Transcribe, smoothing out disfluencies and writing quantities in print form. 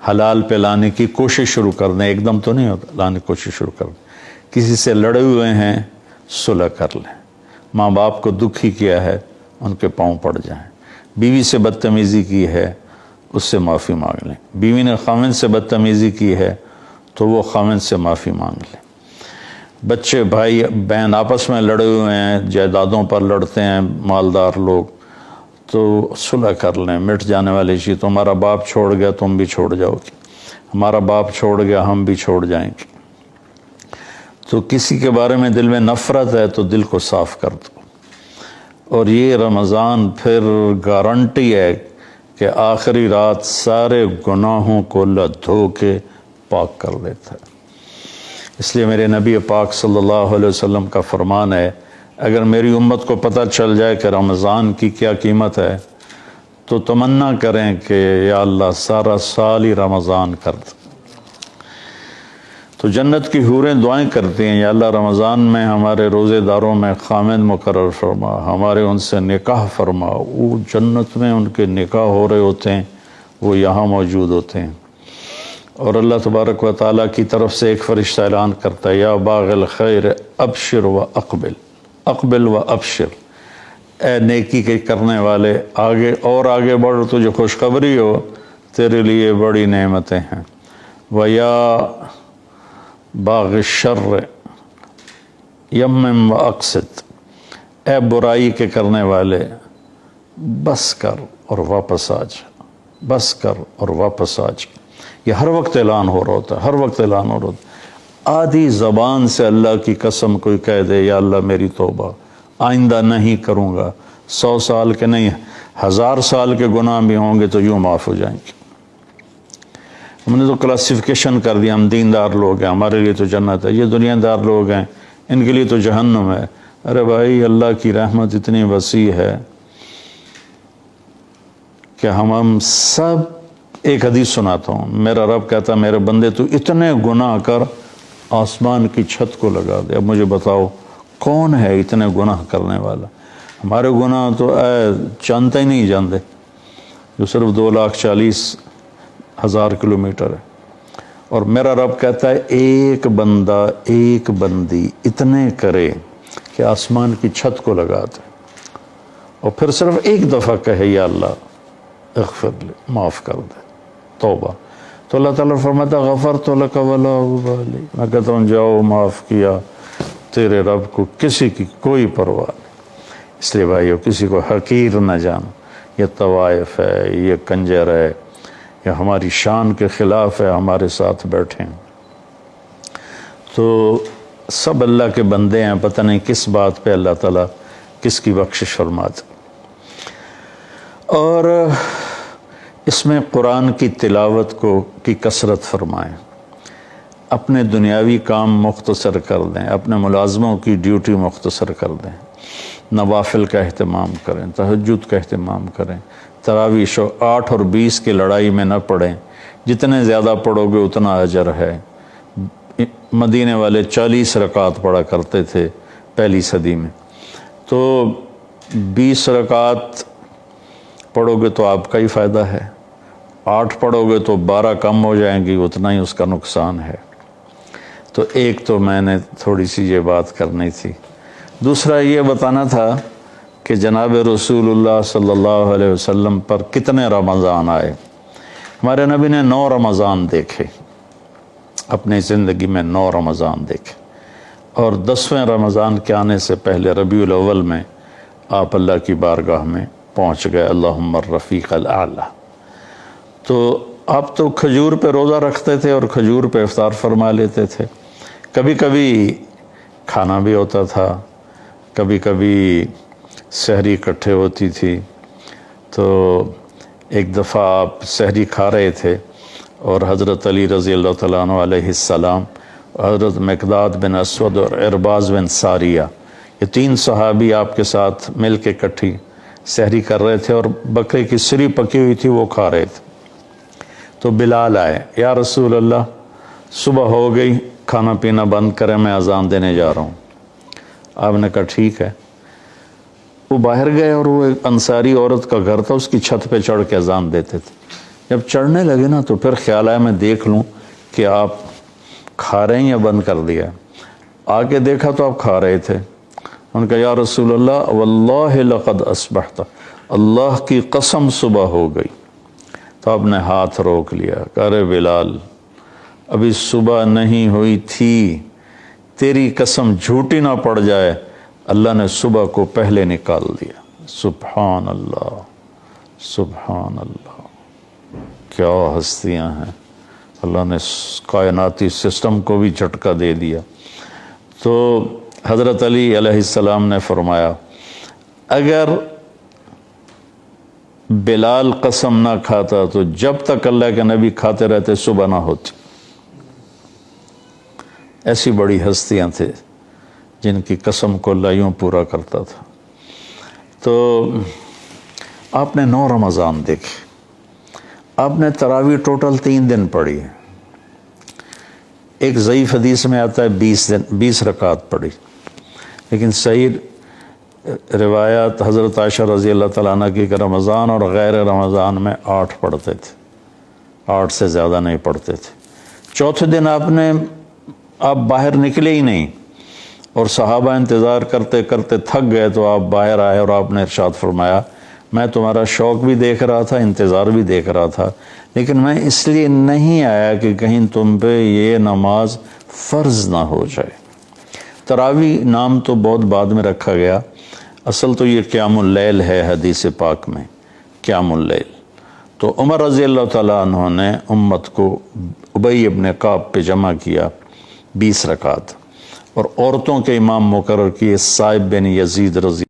حلال پہ لانے کی کوشش شروع کر دیں، ایک دم تو نہیں ہوتا، لانے کی کوشش شروع کر دیں۔ کسی سے لڑے ہوئے ہیں صلح کر لیں، ماں باپ کو دکھی کیا ہے ان کے پاؤں پڑ جائیں، بیوی سے بدتمیزی کی ہے اس سے معافی مانگ لیں، بیوی نے خاوند سے بدتمیزی کی ہے تو وہ خاوند سے معافی مانگ لیں، بچے بھائی بہن آپس میں لڑے ہوئے ہیں، جائیدادوں پر لڑتے ہیں مالدار لوگ، تو صلح کر لیں، مٹ جانے والی چیز، تمہارا باپ چھوڑ گیا تم بھی چھوڑ جاؤ گے، ہمارا باپ چھوڑ گیا ہم بھی چھوڑ جائیں گے۔ تو کسی کے بارے میں دل میں نفرت ہے تو دل کو صاف کر دو، اور یہ رمضان پھر گارنٹی ہے کہ آخری رات سارے گناہوں کو اللہ دھو کے پاک کر دیتا ہے۔ اس لیے میرے نبی پاک صلی اللہ علیہ وسلم کا فرمان ہے، اگر میری امت کو پتہ چل جائے کہ رمضان کی کیا قیمت ہے تو تمنا کریں کہ یا اللہ سارا سال ہی رمضان کر دے۔ تو جنت کی حوریں دعائیں کرتی ہیں، یا اللہ رمضان میں ہمارے روزے داروں میں خامد مقرر فرما، ہمارے ان سے نکاح فرما۔ وہ جنت میں ان کے نکاح ہو رہے ہوتے ہیں، وہ یہاں موجود ہوتے ہیں، اور اللہ تبارک و تعالیٰ کی طرف سے ایک فرشتہ اعلان کرتا ہے، یا باغ الخیر ابشر و اقبل، اقبل و ابشر، اے نیکی کے کرنے والے آگے اور آگے بڑھ، تجھے خوشخبری ہو تیرے لیے بڑی نعمتیں ہیں۔ ویا باغ الشر یمم و اقصد، اے برائی کے کرنے والے بس کر اور واپس آ جا، بس کر اور واپس آ جا۔ یہ ہر وقت اعلان ہو رہا ہوتا ہے، ہر وقت اعلان ہو رہا ہوتا ہے۔ آدھی زبان سے اللہ کی قسم کوئی کہہ دے، یا اللہ میری توبہ، آئندہ نہیں کروں گا، 100 سال کے نہیں 1000 سال کے گناہ بھی ہوں گے تو یوں معاف ہو جائیں گے۔ ہم نے تو کلاسیفیکیشن کر دیا، ہم دیندار لوگ ہیں ہمارے لیے تو جنت ہے، یہ دنیا دار لوگ ہیں ان کے لیے تو جہنم ہے۔ ارے بھائی اللہ کی رحمت اتنی وسیع ہے کہ ہم سب، ایک حدیث سناتا ہوں، میرا رب کہتا میرے بندے تو اتنے گناہ کر آسمان کی چھت کو لگا دے، اب مجھے بتاؤ کون ہے اتنے گناہ کرنے والا؟ ہمارے گناہ تو جانتے ہی نہیں جانتے، جو صرف 2,40,000 کلومیٹر ہے، اور میرا رب کہتا ہے ایک بندہ ایک بندی اتنے کرے کہ آسمان کی چھت کو لگا دے، اور پھر صرف ایک دفعہ کہے یا اللہ اغفر لے، معاف کر دے، توبہ، تو اللہ تعالیٰ فرماتا غفرت لک ولا ابالی، میں کہتا ہوں جاؤ معاف کیا، تیرے رب کو کسی کی کوئی پرواہ نہیں۔ اس لیے بھائیو کسی کو حقیر نہ جانو، یہ طوائف ہے، یہ کنجر ہے، یہ ہماری شان کے خلاف ہے، ہمارے ساتھ بیٹھے ہیں، تو سب اللہ کے بندے ہیں، پتہ نہیں کس بات پہ اللہ تعالیٰ کس کی بخشش فرماتا۔ اور اس میں قرآن کی تلاوت کی کثرت فرمائیں، اپنے دنیاوی کام مختصر کر دیں، اپنے ملازموں کی ڈیوٹی مختصر کر دیں، نوافل کا اہتمام کریں، تہجد کا اہتمام کریں، تراویح 8 اور 20 کی لڑائی میں نہ پڑھیں، جتنے زیادہ پڑھو گے اتنا اجر ہے۔ مدینے والے 40 رکعت پڑھا کرتے تھے پہلی صدی میں، تو 20 رکعت پڑھو گے تو آپ کا ہی فائدہ ہے، 8 پڑھو گے تو 12 کم ہو جائیں گی، اتنا ہی اس کا نقصان ہے۔ تو ایک تو میں نے تھوڑی سی یہ بات کرنی تھی۔ دوسرا یہ بتانا تھا کہ جناب رسول اللہ صلی اللہ علیہ وسلم پر کتنے رمضان آئے۔ ہمارے نبی نے 9 رمضان دیکھے، اپنی زندگی میں 9 رمضان دیکھے، اور 10ویں رمضان کے آنے سے پہلے ربیع الاول میں آپ اللہ کی بارگاہ میں پہنچ گئے، اللہم الرفیق الاعلی۔ تو آپ تو کھجور پہ روزہ رکھتے تھے اور کھجور پہ افطار فرما لیتے تھے، کبھی کبھی کھانا بھی ہوتا تھا، کبھی کبھی سحری اکٹھے ہوتی تھی۔ تو ایک دفعہ آپ سحری کھا رہے تھے اور حضرت علی رضی اللہ تعالیٰ عنہ علیہ السلام، حضرت مقداد بن اسود اور ارباز بن ساریہ، یہ 3 صحابی آپ کے ساتھ مل کے اکٹھی سحری کر رہے تھے، اور بکرے کی سری پکی ہوئی تھی وہ کھا رہے تھے۔ تو بلال آئے، یا رسول اللہ صبح ہو گئی، کھانا پینا بند کریں، میں اذان دینے جا رہا ہوں۔ آپ نے کہا ٹھیک ہے۔ وہ باہر گئے اور وہ ایک انصاری عورت کا گھر تھا، اس کی چھت پہ چڑھ کے اذان دیتے تھے۔ جب چڑھنے لگے نا تو پھر خیال آیا میں دیکھ لوں کہ آپ کھا رہے ہیں یا بند کر دیا. آ کے دیکھا تو آپ کھا رہے تھے. ان کا یا رسول اللہ واللہ لقد اصبحت، اللہ کی قسم صبح ہو گئی. تو آپ نے ہاتھ روک لیا، کہا ارے بلال ابھی صبح نہیں ہوئی تھی، تیری قسم جھوٹی نہ پڑ جائے، اللہ نے صبح کو پہلے نکال دیا. سبحان اللہ سبحان اللہ، کیا ہستیاں ہیں. اللہ نے کائناتی سسٹم کو بھی جھٹکا دے دیا. تو حضرت علی علیہ السلام نے فرمایا اگر بلال قسم نہ کھاتا تو جب تک اللہ کے نبی کھاتے رہتے صبح نہ ہوتی. ایسی بڑی ہستیاں تھے جن کی قسم کو اللہ یوں پورا کرتا تھا. تو آپ نے 9 رمضان دیکھے، آپ نے تراویح ٹوٹل 3 دن پڑھی ہے. ایک ضعیف حدیث میں آتا ہے 20 رکعت پڑھی، لیکن صحیح روایات حضرت عائشہ رضی اللہ تعالیٰ عنہ کی کہ رمضان اور غیر رمضان میں 8 پڑھتے تھے، 8 سے زیادہ نہیں پڑھتے تھے. چوتھے دن آپ باہر نکلے ہی نہیں، اور صحابہ انتظار کرتے کرتے تھک گئے تو آپ باہر آئے اور آپ نے ارشاد فرمایا میں تمہارا شوق بھی دیکھ رہا تھا، انتظار بھی دیکھ رہا تھا، لیکن میں اس لیے نہیں آیا کہ کہیں تم پہ یہ نماز فرض نہ ہو جائے. تراویح نام تو بہت بعد میں رکھا گیا، اصل تو یہ قیام اللیل ہے حدیث پاک میں، قیام اللیل. تو عمر رضی اللہ تعالیٰ عنہ نے امت کو ابی ابن کعب پہ جمع کیا 20 رکعت، اور عورتوں کے امام مقرر کیے صائب بن یزید رضی